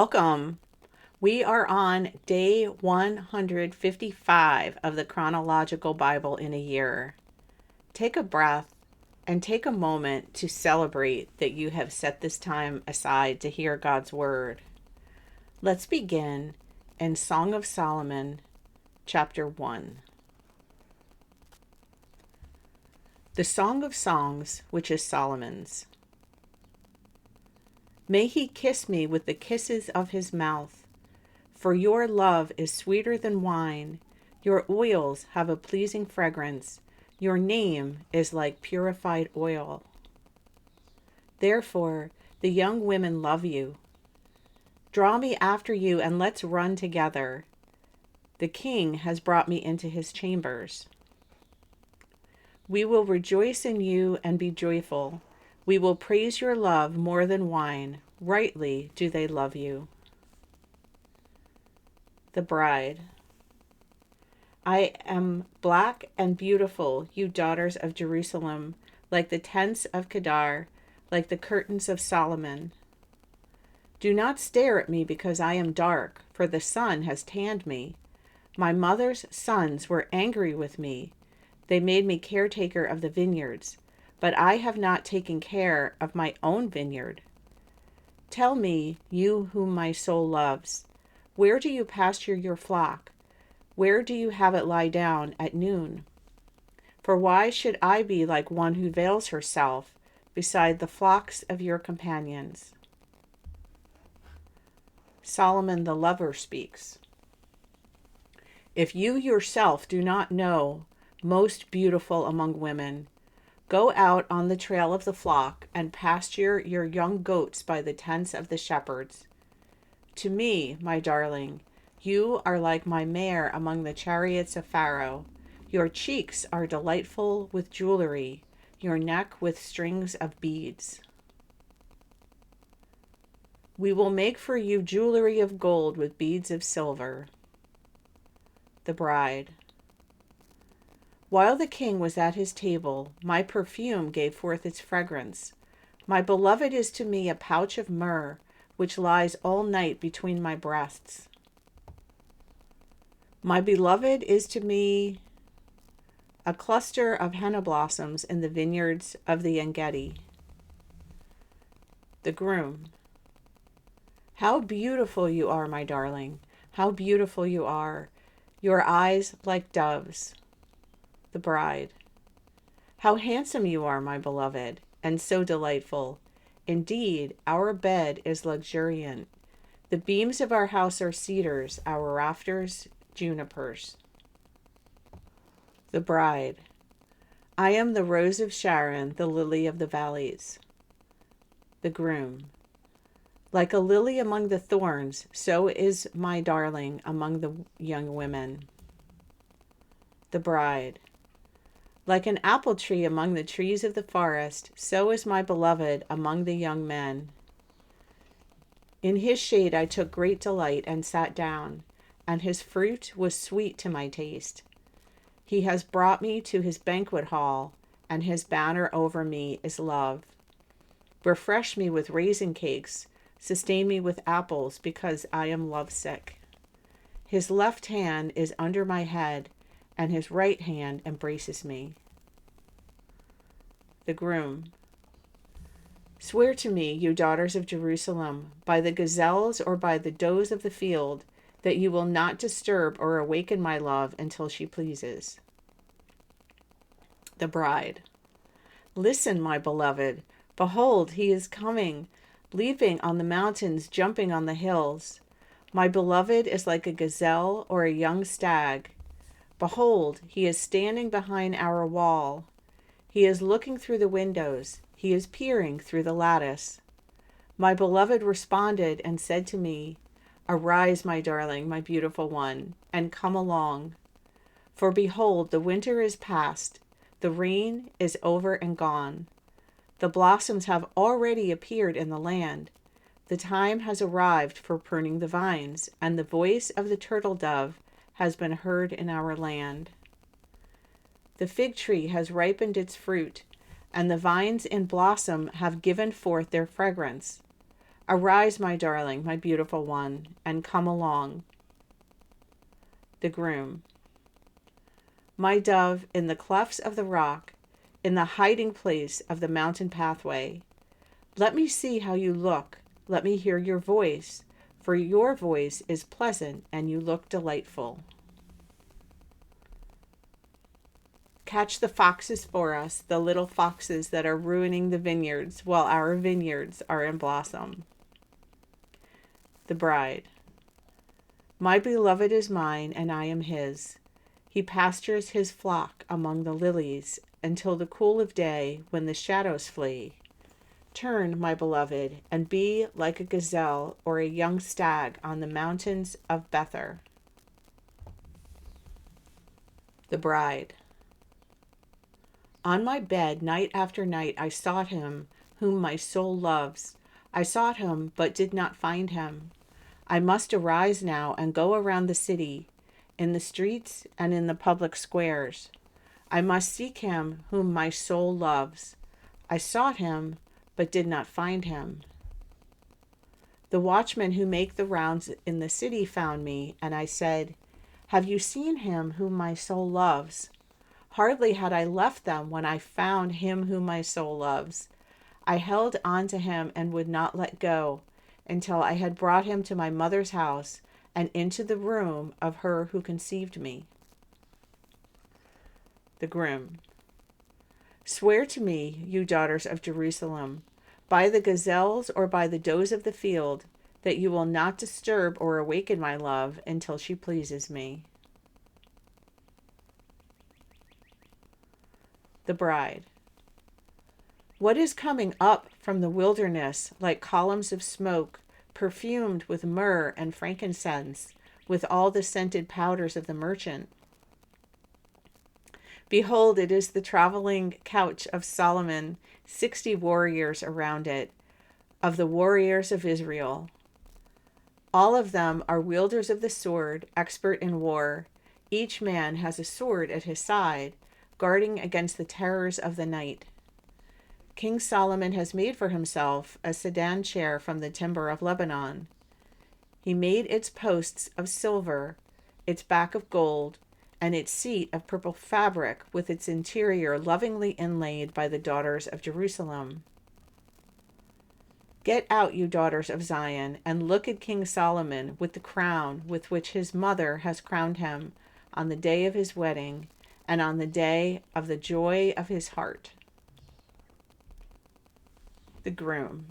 Welcome. We are on day 155 of the chronological Bible in a year. Take a breath and take a moment to celebrate that you have set this time aside to hear God's word. Let's begin in Song of Solomon, chapter 1. The Song of Songs, which is Solomon's. May he kiss me with the kisses of his mouth. For your love is sweeter than wine. Your oils have a pleasing fragrance. Your name is like purified oil. Therefore, the young women love you. Draw me after you and let's run together. The king has brought me into his chambers. We will rejoice in you and be joyful. We will praise your love more than wine. Rightly do they love you. The bride. I am black and beautiful, you daughters of Jerusalem, like the tents of Kedar, like the curtains of Solomon. Do not stare at me because I am dark, for the sun has tanned me. My mother's sons were angry with me. They made me caretaker of the vineyards, but I have not taken care of my own vineyard. Tell me, you whom my soul loves, where do you pasture your flock? Where do you have it lie down at noon? For why should I be like one who veils herself beside the flocks of your companions? Solomon the lover speaks. If you yourself do not know, most beautiful among women, go out on the trail of the flock and pasture your young goats by the tents of the shepherds. To me, my darling, you are like my mare among the chariots of Pharaoh. Your cheeks are delightful with jewelry, your neck with strings of beads. We will make for you jewelry of gold with beads of silver. The bride. While the king was at his table, my perfume gave forth its fragrance. My beloved is to me a pouch of myrrh, which lies all night between my breasts. My beloved is to me a cluster of henna blossoms in the vineyards of the Engedi. The groom. How beautiful you are, my darling. How beautiful you are. Your eyes like doves. The bride. How handsome you are, my beloved, and so delightful. Indeed, our bed is luxuriant. The beams of our house are cedars, our rafters junipers. The bride. I am the rose of Sharon, the lily of the valleys. The groom. Like a lily among the thorns, so is my darling among the young women. The bride. Like an apple tree among the trees of the forest, so is my beloved among the young men. In his shade I took great delight and sat down, and his fruit was sweet to my taste. He has brought me to his banquet hall, and his banner over me is love. Refresh me with raisin cakes, sustain me with apples, because I am lovesick. His left hand is under my head, and his right hand embraces me. The groom. Swear to me, you daughters of Jerusalem, by the gazelles or by the does of the field, that you will not disturb or awaken my love until she pleases. The bride. Listen, my beloved. Behold, he is coming, leaping on the mountains, jumping on the hills. My beloved is like a gazelle or a young stag. Behold, he is standing behind our wall. He is looking through the windows. He is peering through the lattice. My beloved responded and said to me, Arise, my darling, my beautiful one, and come along. For behold, the winter is past. The rain is over and gone. The blossoms have already appeared in the land. The time has arrived for pruning the vines, and the voice of the turtle dove has been heard in our land. The fig tree has ripened its fruit, and the vines in blossom have given forth their fragrance. Arise, my darling, my beautiful one, and come along. The groom. My dove, in the clefts of the rock, in the hiding place of the mountain pathway, let me see how you look. Let me hear your voice, for your voice is pleasant and you look delightful. Catch the foxes for us, the little foxes that are ruining the vineyards while our vineyards are in blossom. The bride. My beloved is mine and I am his. He pastures his flock among the lilies until the cool of day when the shadows flee. Turn, my beloved, and be like a gazelle or a young stag on the mountains of Bether. The bride. On my bed, night after night, I sought him whom my soul loves. I sought him, but did not find him. I must arise now and go around the city, in the streets and in the public squares. I must seek him whom my soul loves. I sought him, but did not find him. The watchmen who make the rounds in the city found me, and I said, Have you seen him whom my soul loves? Hardly had I left them when I found him whom my soul loves. I held on to him and would not let go until I had brought him to my mother's house and into the room of her who conceived me. The groom. Swear to me, you daughters of Jerusalem, by the gazelles or by the does of the field, that you will not disturb or awaken my love until she pleases me. The bride. What is coming up from the wilderness like columns of smoke, perfumed with myrrh and frankincense, with all the scented powders of the merchant? Behold, it is the traveling couch of Solomon, 60 warriors around it, of the warriors of Israel. All of them are wielders of the sword, expert in war. Each man has a sword at his side, guarding against the terrors of the night. King Solomon has made for himself a sedan chair from the timber of Lebanon. He made its posts of silver, its back of gold, and its seat of purple fabric, with its interior lovingly inlaid by the daughters of Jerusalem. Get out, you daughters of Zion, and look at King Solomon with the crown with which his mother has crowned him on the day of his wedding and on the day of the joy of his heart. The groom.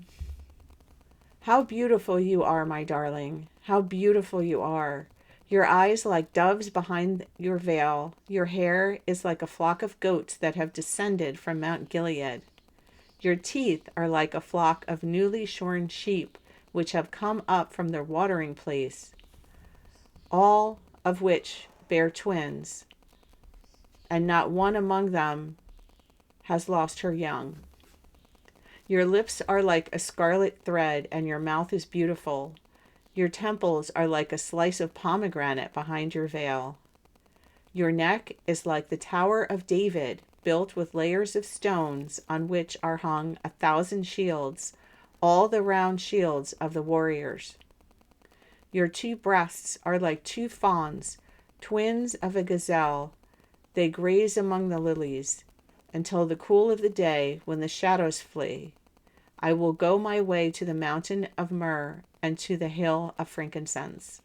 How beautiful you are, my darling. How beautiful you are. Your eyes like doves behind your veil. Your hair is like a flock of goats that have descended from Mount Gilead. Your teeth are like a flock of newly shorn sheep, which have come up from their watering place, all of which bear twins, and not one among them has lost her young. Your lips are like a scarlet thread, and your mouth is beautiful. Your temples are like a slice of pomegranate behind your veil. Your neck is like the Tower of David, built with layers of stones on which are hung 1,000 shields, all the round shields of the warriors. Your 2 breasts are like 2 fawns, twins of a gazelle. They graze among the lilies until the cool of the day when the shadows flee. I will go my way to the mountain of myrrh and to the hill of frankincense.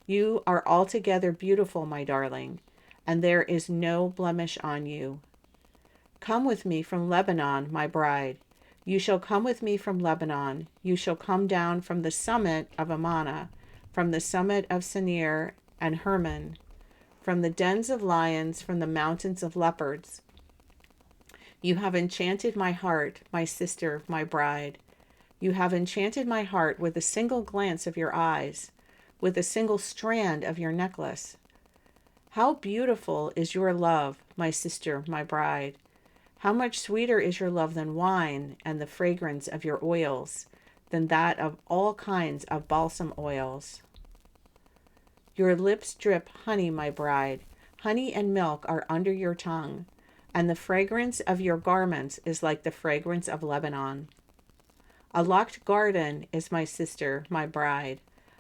You are altogether beautiful, my darling, and there is no blemish on you. Come with me from Lebanon, my bride. You shall come with me from Lebanon. You shall come down from the summit of Amana, from the summit of Senir and Hermon, from the dens of lions, from the mountains of leopards. You have enchanted my heart, my sister, my bride. You have enchanted my heart with a single glance of your eyes, with a single strand of your necklace. How beautiful is your love, my sister, my bride. How much sweeter is your love than wine, and the fragrance of your oils, than that of all kinds of balsam oils. Your lips drip honey, my bride. Honey and milk are under your tongue, and the fragrance of your garments is like the fragrance of Lebanon. A locked garden is my sister, my bride.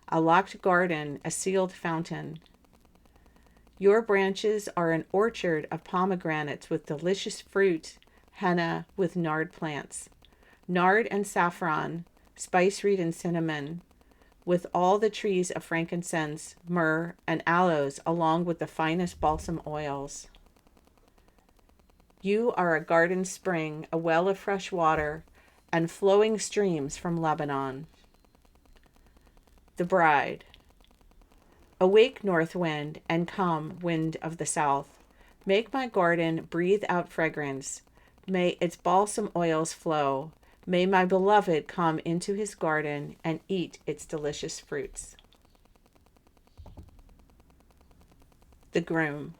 A locked garden, a sealed fountain. Your branches are an orchard of pomegranates with delicious fruit, henna with nard plants, nard and saffron, spice reed and cinnamon, with all the trees of frankincense, myrrh, and aloes, along with the finest balsam oils. You are a garden spring, a well of fresh water, and flowing streams from Lebanon. The bride. Awake, north wind, and come, wind of the south. Make my garden breathe out fragrance. May its balsam oils flow. May my beloved come into his garden and eat its delicious fruits. The groom.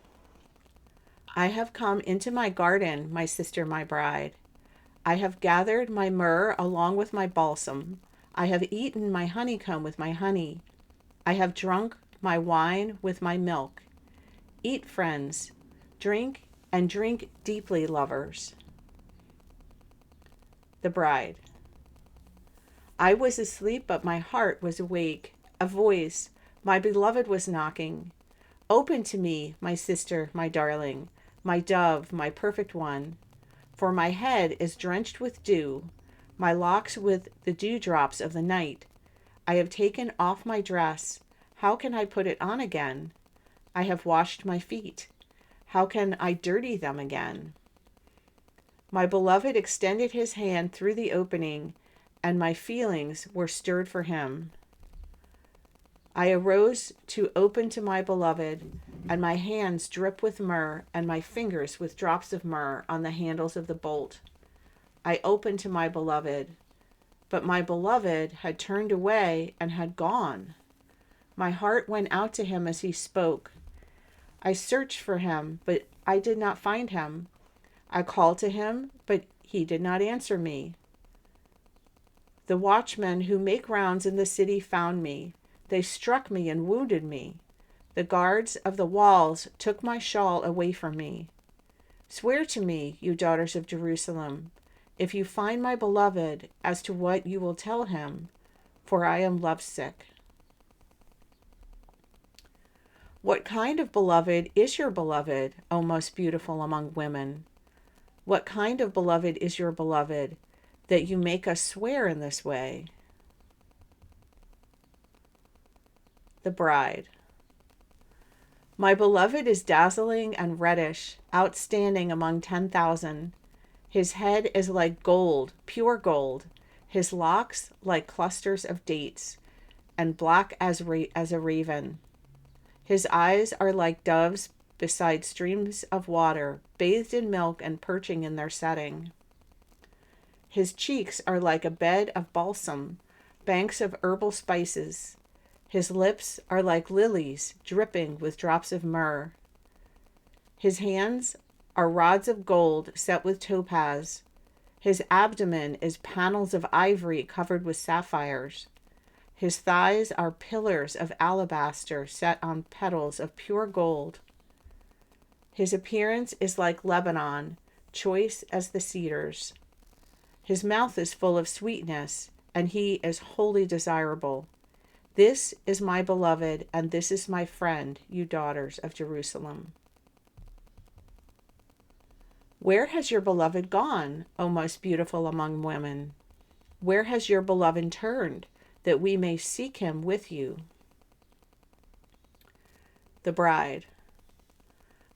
I have come into my garden, my sister, my bride. I have gathered my myrrh along with my balsam. I have eaten my honeycomb with my honey. I have drunk my wine with my milk. Eat, friends, drink, and drink deeply, lovers. The bride. I was asleep, but my heart was awake. A voice, my beloved, was knocking. Open to me, my sister, my darling, my dove, my perfect one. For my head is drenched with dew, my locks with the dewdrops of the night. I have taken off my dress. How can I put it on again? I have washed my feet. How can I dirty them again? My beloved extended his hand through the opening, and my feelings were stirred for him. I arose to open to my beloved, and my hands drip with myrrh, and my fingers with drops of myrrh on the handles of the bolt. I opened to my beloved, but my beloved had turned away and had gone. My heart went out to him as he spoke. I searched for him, but I did not find him. I called to him, but he did not answer me. The watchmen who make rounds in the city found me. They struck me and wounded me. The guards of the walls took my shawl away from me. Swear to me, you daughters of Jerusalem, if you find my beloved, as to what you will tell him, for I am lovesick. What kind of beloved is your beloved, O most beautiful among women? What kind of beloved is your beloved, that you make us swear in this way? The bride. My beloved is dazzling and reddish, outstanding among 10,000. His head is like gold, pure gold, his locks like clusters of dates, and black as a raven. His eyes are like doves beside streams of water, bathed in milk and perching in their setting. His cheeks are like a bed of balsam, banks of herbal spices. His lips are like lilies, dripping with drops of myrrh. His hands are rods of gold set with topaz. His abdomen is panels of ivory covered with sapphires. His thighs are pillars of alabaster set on petals of pure gold. His appearance is like Lebanon, choice as the cedars. His mouth is full of sweetness, and he is wholly desirable. This is my beloved, and this is my friend, you daughters of Jerusalem. Where has your beloved gone, O most beautiful among women? Where has your beloved turned, that we may seek him with you? The bride.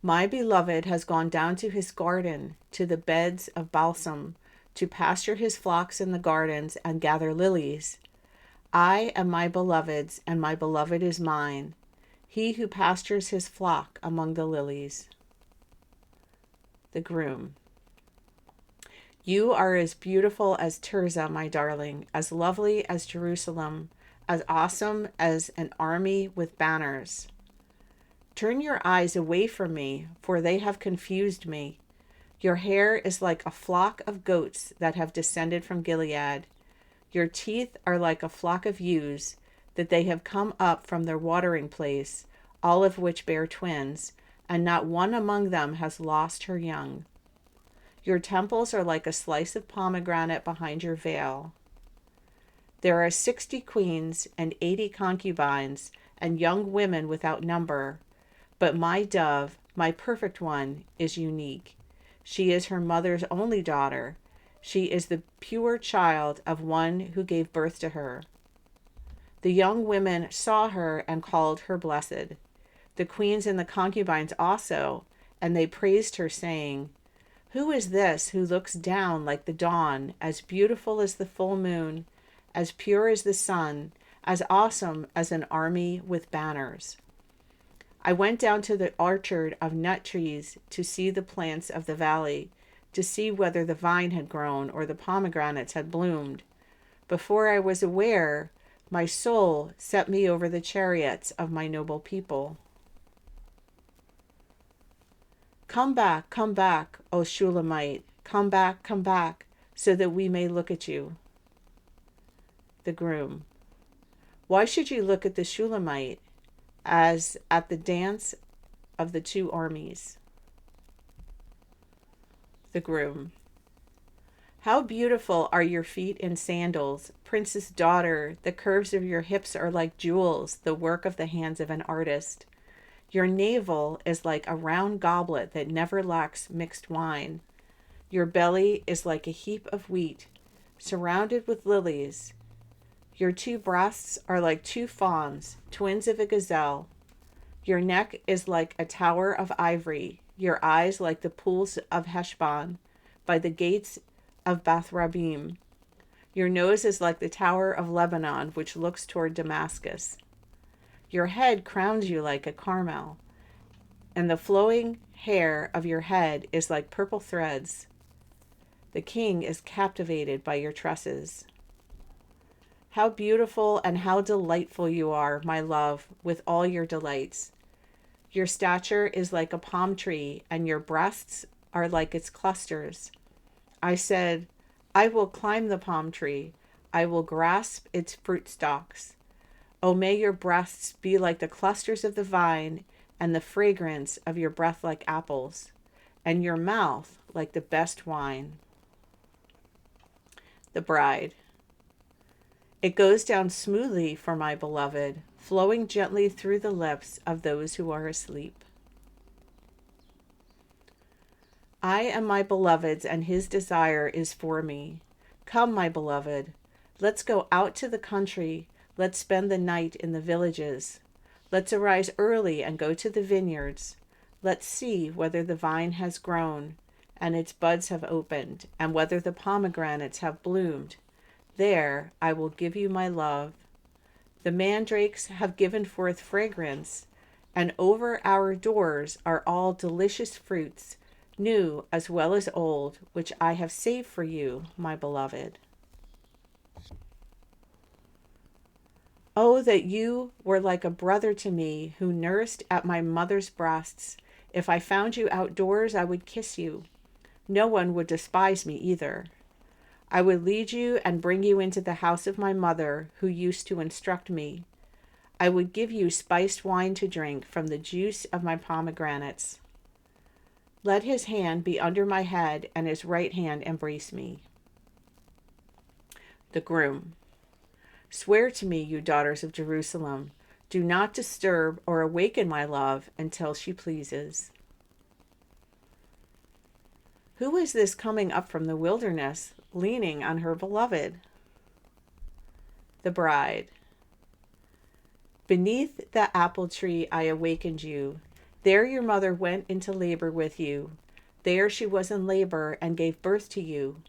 My beloved has gone down to his garden, to the beds of balsam, to pasture his flocks in the gardens and gather lilies. I am my beloved's, and my beloved is mine, he who pastures his flock among the lilies. The groom. You are as beautiful as Tirzah, my darling, as lovely as Jerusalem, as awesome as an army with banners. Turn your eyes away from me, for they have confused me. Your hair is like a flock of goats that have descended from Gilead. Your teeth are like a flock of ewes, that they have come up from their watering place, all of which bear twins, and not one among them has lost her young. Your temples are like a slice of pomegranate behind your veil. There are 60 queens and 80 concubines and young women without number. But my dove, my perfect one, is unique. She is her mother's only daughter. She is the pure child of one who gave birth to her. The young women saw her and called her blessed. The queens and the concubines also, and they praised her, saying, "Who is this who looks down like the dawn, as beautiful as the full moon, as pure as the sun, as awesome as an army with banners?" I went down to the orchard of nut trees to see the plants of the valley, to see whether the vine had grown or the pomegranates had bloomed. Before I was aware, my soul set me over the chariots of my noble people. Come back, O Shulamite, come back, so that we may look at you. The groom. Why should you look at the Shulamite as at the dance of the two armies? The groom. How beautiful are your feet in sandals, princess daughter. The curves of your hips are like jewels, the work of the hands of an artist. Your navel is like a round goblet that never lacks mixed wine. Your belly is like a heap of wheat, surrounded with lilies. Your two breasts are like two fawns, twins of a gazelle. Your neck is like a tower of ivory, your eyes like the pools of Heshbon, by the gates of Bath-rabbim. Your nose is like the tower of Lebanon, which looks toward Damascus. Your head crowns you like a Carmel, and the flowing hair of your head is like purple threads. The king is captivated by your tresses. How beautiful and how delightful you are, my love, with all your delights. Your stature is like a palm tree, and your breasts are like its clusters. I said, I will climb the palm tree. I will grasp its fruit stalks. O may your breasts be like the clusters of the vine, and the fragrance of your breath like apples, and your mouth like the best wine. The bride. It goes down smoothly for my beloved, flowing gently through the lips of those who are asleep. I am my beloved's, and his desire is for me. Come, my beloved, let's go out to the country. Let's spend the night in the villages. Let's arise early and go to the vineyards. Let's see whether the vine has grown and its buds have opened, and whether the pomegranates have bloomed. There I will give you my love. The mandrakes have given forth fragrance, and over our doors are all delicious fruits, new as well as old, which I have saved for you, my beloved. Oh, that you were like a brother to me, who nursed at my mother's breasts. If I found you outdoors, I would kiss you. No one would despise me either. I would lead you and bring you into the house of my mother, who used to instruct me. I would give you spiced wine to drink from the juice of my pomegranates. Let his hand be under my head, and his right hand embrace me. The groom. Swear to me, you daughters of Jerusalem, do not disturb or awaken my love until she pleases. Who is this coming up from the wilderness, leaning on her beloved? The bride. Beneath the apple tree I awakened you. There your mother went into labor with you. There she was in labor and gave birth to you.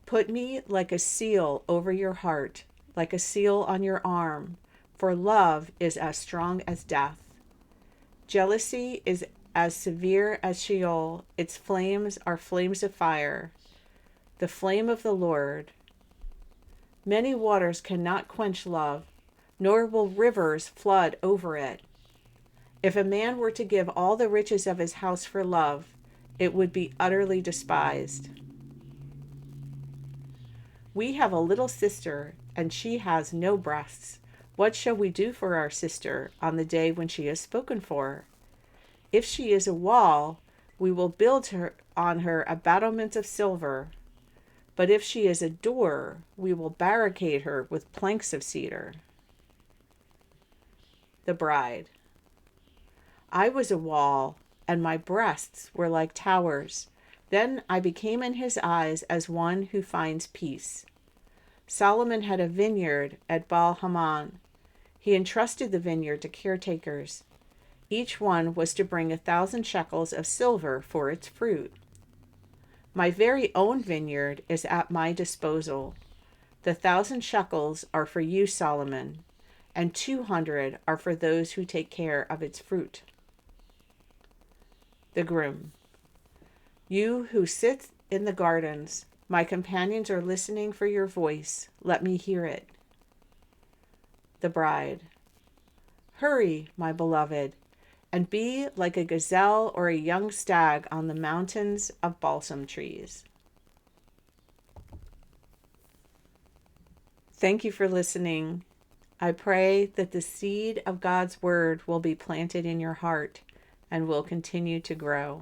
Put me like a seal over your heart, like a seal on your arm, for love is as strong as death. Jealousy is as severe as Sheol. Its flames are flames of fire. The flame of the Lord. Many waters cannot quench love, nor will rivers flood over it. If a man were to give all the riches of his house for love, it would be utterly despised. We have a little sister, and she has no breasts. What shall we do for our sister on the day when she is spoken for? If she is a wall, we will build on her a battlement of silver. But if she is a door, we will barricade her with planks of cedar. The bride. I was a wall, and my breasts were like towers. Then I became in his eyes as one who finds peace. Solomon had a vineyard at Baal Hamon. He entrusted the vineyard to caretakers. Each one was to bring 1,000 shekels of silver for its fruit. My very own vineyard is at my disposal. The 1,000 shekels are for you, Solomon, and 200 are for those who take care of its fruit. The groom. You who sit in the gardens, my companions are listening for your voice. Let me hear it. The bride. Hurry, my beloved, and be like a gazelle or a young stag on the mountains of balsam trees. Thank you for listening. I pray that the seed of God's word will be planted in your heart and will continue to grow.